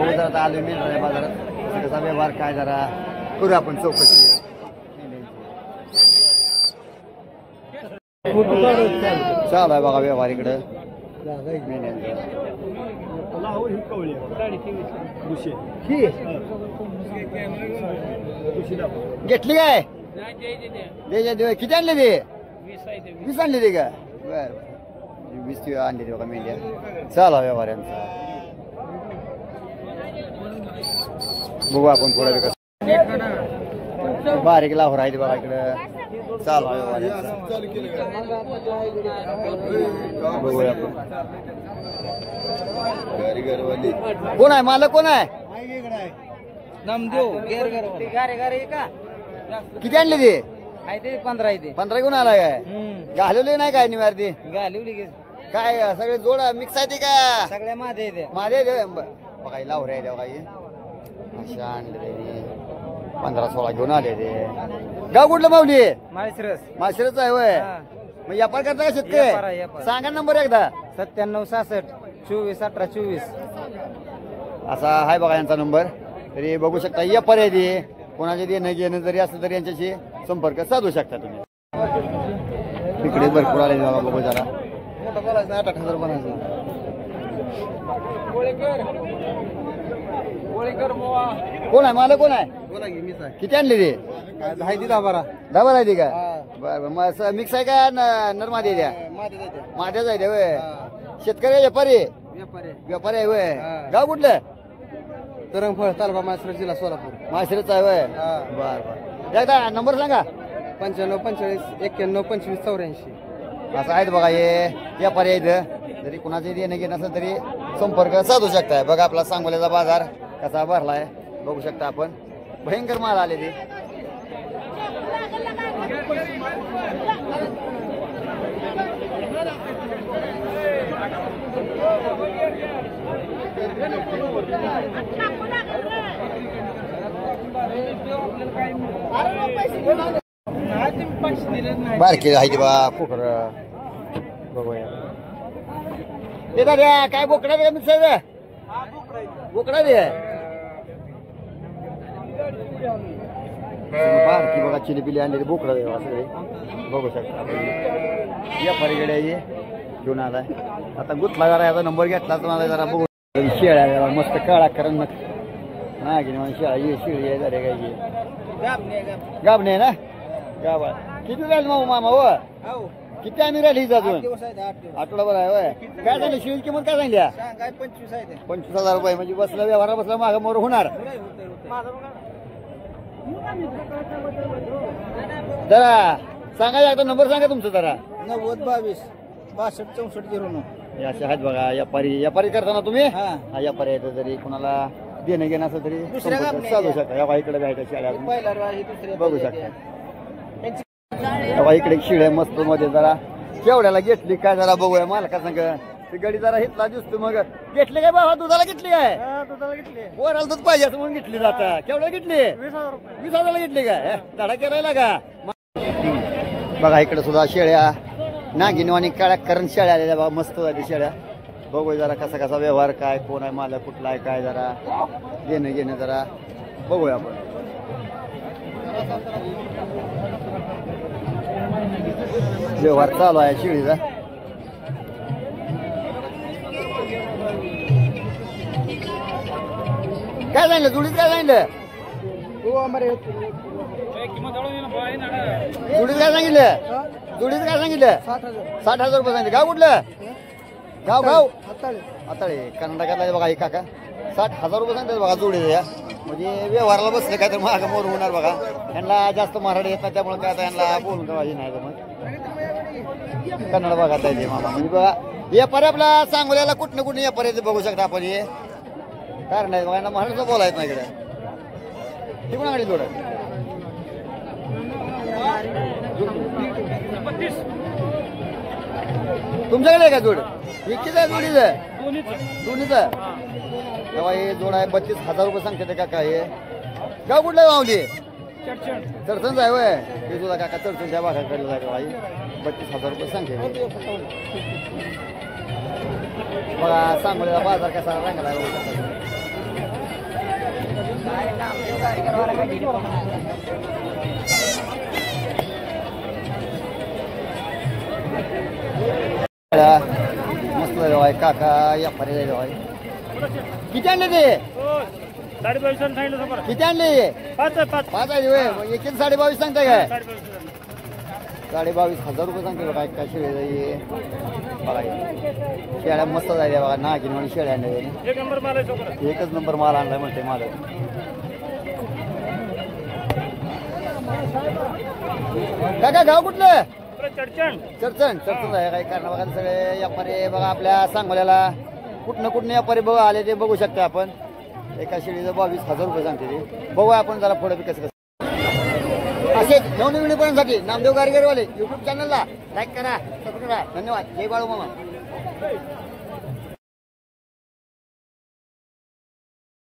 बघू जरा आता आलो मिळणार आहे बाजारात कसा व्यवहार काय जरा करू आपण चौकशी. चालू आहे बघा व्यवहार इकडं घेतली काय किती आणले ते 20 आणले ते का बर 20 आणले ते बघा मेंढ्या. चालू आहे व्यवहार यांचा बघू आपण पुढे बारीक लाहोर आहे बघा इकडं. चालू आहे व्यवहार यांचा बघूया आपण. कोण आहे मालक कोण आहे किती आणले ते 15 घेऊन आलाय काय घालवले नाही काय निवार ते काय सगळे जोड मिक्स आहे ते का सगळ्या माझे बघा लावरे आहे काही अशा आणले 15-16 घेऊन आले ते. गाव कुठलं माऊली माळशिरस आहे वय मग व्यापार करता का शेतकरी सांगा नंबर एकदा 9766 24 18 24 असा आहे बघा यांचा नंबर. तरी बघू शकता या पर्याय कोणाचे देणं घेणं जरी असलं तरी यांच्याशी संपर्क साधू शकता तुम्ही. इकडे भरपूर आले बाबा बघू जरा मोठं बोलायचं 8,000 बनायचं. कोण आहे मालक कोण आहे किती आणले ते 10 आहे ते का बरं मिक्स आहे का नरमादी द्या माद्याच आहे वय शेतकरी व्यापारी व्यापारी आहे वय गाव कुठलं तरंगफळ तालुका माळशिरस जिल्हा सोलापूर माळशिरस आहे वय बर बर एकदा नंबर सांगा 95 45 91 25 84. असं आहेत बघा हे व्यापारी आहेत जरी कुणाचे देणं घेणं असेल तरी संपर्क साधू शकताय. बघा आपला सांगोल्याचा बाजार कसा भरलाय बघू शकता आपण. भयंकर माल आले ते बारकी आहे बा पोखर बघूया ते दाद्या काय बोकडा दे मिक्स आहे बोकडा दे बारकी बघा चिली पिली आणलेली बोकडा दे सगळे बघू शकता. या परिगडे घेऊन आलाय आता गुतला जरा याचा नंबर घेतला तुम्हाला जरा बघू. शेळ्या जरा मस्त काळा करण नाही की म्हणून शेळा ये शिळी आहे जरा काय गाबणे आहे ना गाबा किती राहील मग मामा हो किती आम्ही राहिली अजून आठवडाभर आहे होय. काय सांगितलं शिळीची किंमत काय सांगल्या 25,000 रुपये म्हणजे बसला व्यवहार बसला माग मोर होणार. जरा सांगा एकदा नंबर सांगा तुमचा जरा 90 22 62 64 09. असे आहेत बघा व्यापारी करताना तुम्ही हा व्यापारी आहे जरी कुणाला देणं घेणं असं तरी चालू शकता. या इकडे भेटायची शाळा बघू शकता. तेव्हा इकडे शिळे मस्त मध्ये जरा केवढ्याला घेतली काय जरा बघूया मला का सांग ती गडी जरा हितला दिसतो मग घेतली काय बाबा दुधाला घेतली काय पोराला दूध पाहिजे असं म्हणून घेतली जाता केवढ्या घेतली 20,000 घेतली काय धडा करायला का. बघा इकडे सुद्धा शेळ्या नागिनो आणि काळ्या करण शेळ्या आलेल्या बघा मस्त झाली शेळ्या बघू जरा कसा कसा व्यवहार काय कोण आहे मालक कुठला आहे काय जरा देणं घेणं जरा बघूया आपण. व्यवहार चालू आहे शिळीचा काय सांगितलं जुडीत काय सांगितलं जुडीत काय सांगितलं जुडीत काय सांगितलं 60,000 रुपये सांगितलं. गाव कुठलं गाव आताळे कर्नाटकातला बघा हे काका 60,000 रुपये सांगतात बघा जोडीचं या म्हणजे व्यवहाराला बसले काय तर महाग मोर होणार बघा. यांना जास्त मराठी येत नाही त्यामुळे काय आता यांना बोलून पाहिजे नाही मग कन्नड बघा त्याचे मामा म्हणजे बघा व्यापारी आपला सांगोल्याला कुठनं कुठं व्यापारी बघू शकता आपण हे कारण नाही बघा यांना महाराष्ट्र बोलायचं नाही इकडे. ती कोणाकडे जोड तुमच्याकडे काय जोड एकीच आहे दोन्हीचं तेव्हा हे जोड आहे 32,000 रुपये सांगते काका. हे गाव कुठलं गावली चरचणच आहे वय हे तुला काका चरचणच्या भागाकडे जाय भाई 32,000 रुपये सांगते. बघा सांगोल्याला बाजार कसा रंगला मस्त झालो आहे काका या परी झालो आहे. किती आणले ते? 22,000 किती आणले? 5 आहे होय. मग एकीन 22.5 सांगताय काय? 22,500 रुपये सांगते बघा. काय शेळी बघा शेळ्या मस्त झाल्या बघा. नागिन म्हणून शेळ्या आणल्या. एक नंबर माल आहे. एकच नंबर माल आणलाय म्हणते माल. काका गाव कुठलं? चर्चन आहे काही कारण बघा. सगळे व्यापारी बघा आपल्या सांगोल्याला कुठनं व्यापारी बघा आले ते बघू शकता आपण. एका शेळीचं 22,000 रुपये सांगते ते. बघूया आपण जरा पुढे कसं असे नवनवीनपणासाठी नामदेव गारगेरवाले युट्यूब चॅनलला लाईक करा, सबस्क्राईब करा. धन्यवाद. जय बाळू मामा.